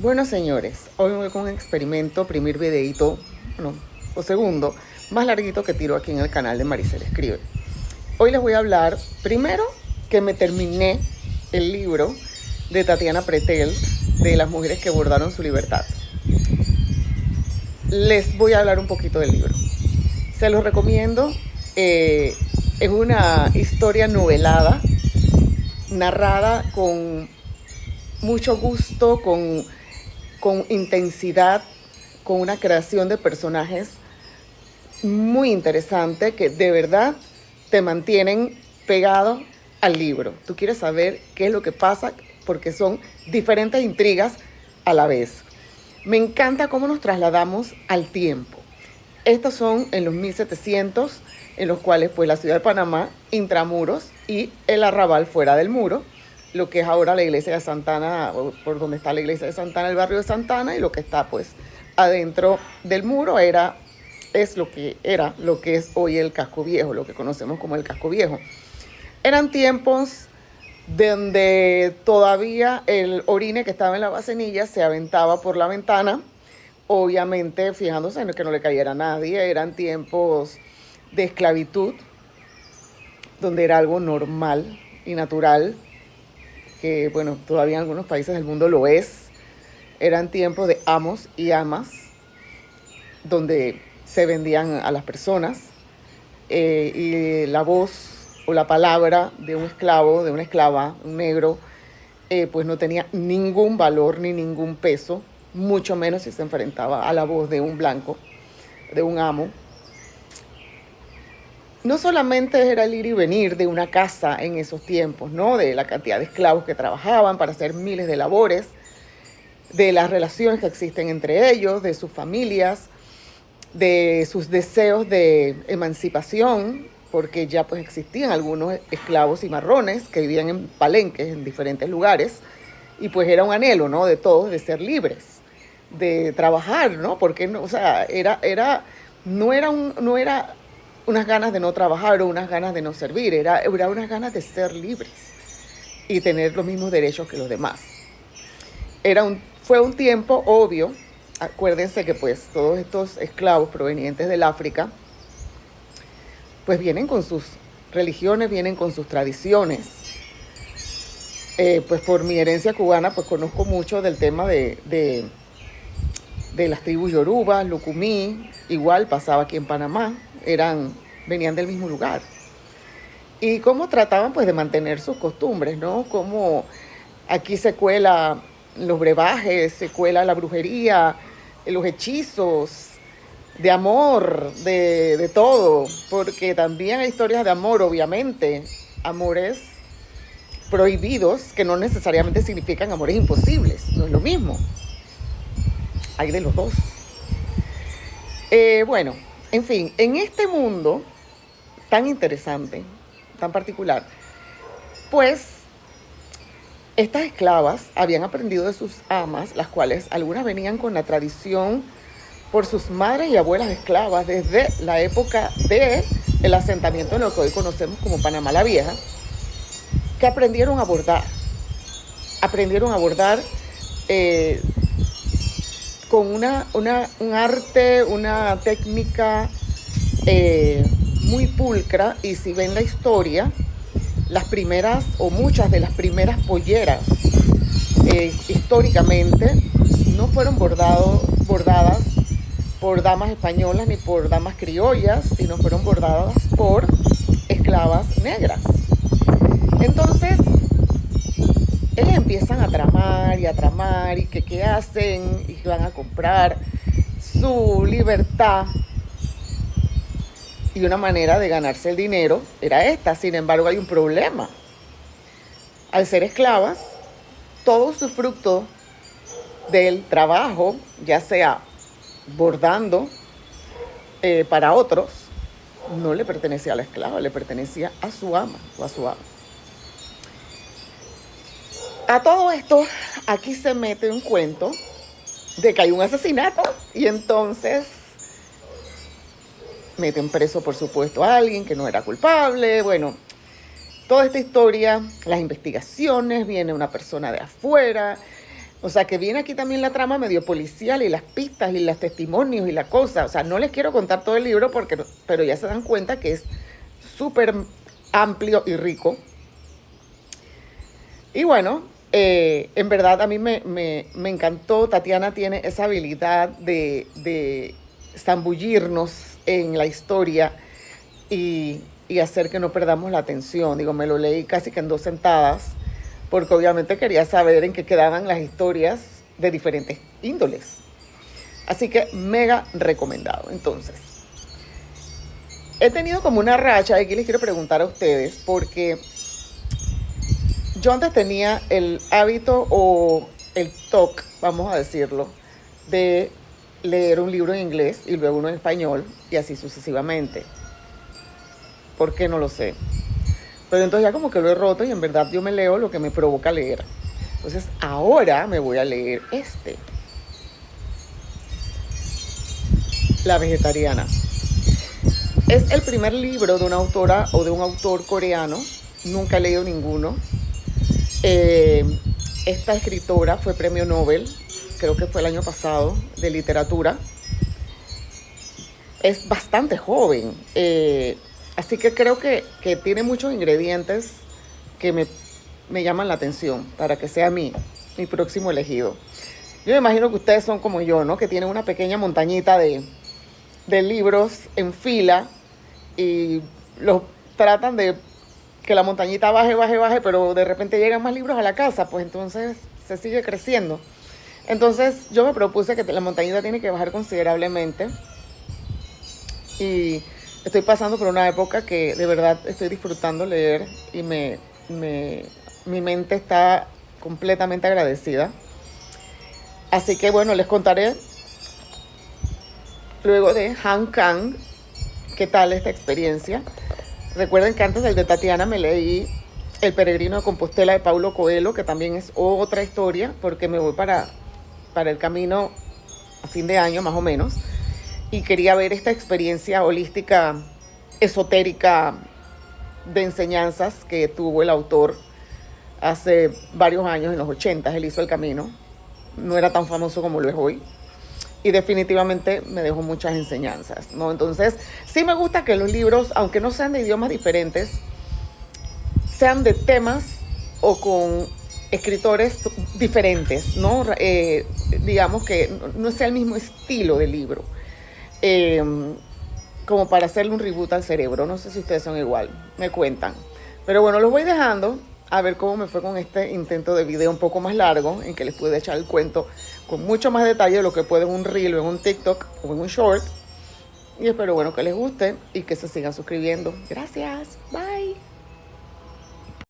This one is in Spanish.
Bueno, señores, hoy voy con un experimento, primer videito, bueno, o segundo, más larguito que tiro aquí en el canal de Maricel Escribe. Hoy les voy a hablar, primero, que me terminé el libro de Tatiana Pretel, de las mujeres que bordaron su libertad. Les voy a hablar un poquito del libro. Se los recomiendo. Es una historia novelada, narrada con mucho gusto, con intensidad, con una creación de personajes muy interesante que de verdad te mantienen pegado al libro. Tú quieres saber qué es lo que pasa porque son diferentes intrigas a la vez. Me encanta cómo nos trasladamos al tiempo. Estos son en los 1700, en los cuales pues la ciudad de Panamá, intramuros, y el arrabal fuera del muro, lo que es ahora la iglesia de Santana, por donde está la iglesia de Santana, el barrio de Santana, y lo que está pues adentro del muro es lo que es hoy el Casco Viejo, lo que conocemos como el Casco Viejo. Eran tiempos donde todavía el orine que estaba en la bacenilla se aventaba por la ventana, obviamente fijándose en que no le cayera a nadie. Eran tiempos de esclavitud, donde era algo normal y natural, que bueno, todavía en algunos países del mundo lo es. Eran tiempos de amos y amas, donde se vendían a las personas, y la voz o la palabra de un esclavo, de una esclava, un negro, pues no tenía ningún valor ni ningún peso, mucho menos si se enfrentaba a la voz de un blanco, de un amo. No solamente era el ir y venir de una casa en esos tiempos, ¿no? De la cantidad de esclavos que trabajaban para hacer miles de labores, de las relaciones que existen entre ellos, de sus familias, de sus deseos de emancipación, porque ya pues existían algunos esclavos cimarrones que vivían en palenques en diferentes lugares, y pues era un anhelo, ¿no? De todos de ser libres, de trabajar, ¿no? Porque no, o sea, no era unas ganas de no trabajar o unas ganas de no servir, era unas ganas de ser libres y tener los mismos derechos que los demás. Fue un tiempo obvio. Acuérdense que pues todos estos esclavos provenientes del África pues vienen con sus religiones, vienen con sus tradiciones. Pues por mi herencia cubana pues conozco mucho del tema de las tribus Yoruba, Lucumí, igual pasaba aquí en Panamá, venían del mismo lugar. Y cómo trataban pues de mantener sus costumbres, ¿no? Cómo aquí se cuela los brebajes, se cuela la brujería, los hechizos, de amor, de todo, porque también hay historias de amor, obviamente, amores prohibidos que no necesariamente significan amores imposibles, no es lo mismo, hay de los dos. Bueno, en fin, en este mundo tan interesante, tan particular, pues estas esclavas habían aprendido de sus amas, las cuales algunas venían con la tradición por sus madres y abuelas esclavas desde la época del asentamiento en lo que hoy conocemos como Panamá la Vieja, que aprendieron a bordar. Aprendieron a bordar con un arte, una técnica muy pulcra. Y si ven la historia, las primeras o muchas de las primeras polleras históricamente no fueron bordadas por damas españolas ni por damas criollas, sino fueron bordadas por esclavas negras. Entonces, ellas empiezan a tramar y que qué hacen, y van a comprar su libertad. Y una manera de ganarse el dinero era esta. Sin embargo, hay un problema. Al ser esclavas, todo su fruto del trabajo, ya sea bordando para otros, no le pertenecía a la esclava, le pertenecía a su ama o a su amo. A todo esto, aquí se mete un cuento de que hay un asesinato y entonces meten preso, por supuesto, a alguien que no era culpable. Bueno, toda esta historia, las investigaciones, viene una persona de afuera, O sea, que viene aquí también la trama medio policial y las pistas y los testimonios y la cosa. O sea, no les quiero contar todo el libro pero ya se dan cuenta que es súper amplio y rico. Y bueno, en verdad a mí me encantó. Tatiana tiene esa habilidad de zambullirnos en la historia y hacer que no perdamos la atención. Digo, me lo leí casi que en 2 sentadas, porque obviamente quería saber en qué quedaban las historias de diferentes índoles. Así que mega recomendado. Entonces, he tenido como una racha, y aquí les quiero preguntar a ustedes, porque yo antes tenía el hábito o el toque, vamos a decirlo, de leer un libro en inglés y luego uno en español y así sucesivamente. ¿Por qué? No lo sé. Pero entonces ya como que lo he roto y en verdad yo me leo lo que me provoca leer. Entonces ahora me voy a leer La vegetariana. Es el primer libro de una autora o de un autor coreano. Nunca he leído ninguno. Esta escritora fue premio Nobel, creo que fue el año pasado, de literatura. Es bastante joven. Así que creo que tiene muchos ingredientes que me llaman la atención para que sea mi próximo elegido. Yo me imagino que ustedes son como yo, ¿no? Que tienen una pequeña montañita de libros en fila y los tratan de que la montañita baje, pero de repente llegan más libros a la casa, pues entonces se sigue creciendo. Entonces yo me propuse que la montañita tiene que bajar considerablemente y estoy pasando por una época que de verdad estoy disfrutando leer y mi mente está completamente agradecida. Así que bueno, les contaré luego de Han Kang qué tal esta experiencia. Recuerden que antes del de Tatiana me leí El peregrino de Compostela de Paulo Coelho, que también es otra historia, porque me voy para el camino a fin de año más o menos. Y quería ver esta experiencia holística, esotérica, de enseñanzas que tuvo el autor hace varios años, en los 80. Él hizo el camino. No era tan famoso como lo es hoy. Y definitivamente me dejó muchas enseñanzas, ¿no? Entonces, sí me gusta que los libros, aunque no sean de idiomas diferentes, sean de temas o con escritores diferentes, ¿no? Digamos que no sea el mismo estilo de libro. Como para hacerle un reboot al cerebro. No sé si ustedes son igual, me cuentan. Pero bueno, los voy dejando a ver cómo me fue con este intento de video un poco más largo, en que les pude echar el cuento con mucho más detalle de lo que puede en un reel o en un TikTok o en un short. Y espero, bueno, que les guste y que se sigan suscribiendo. Gracias. Bye.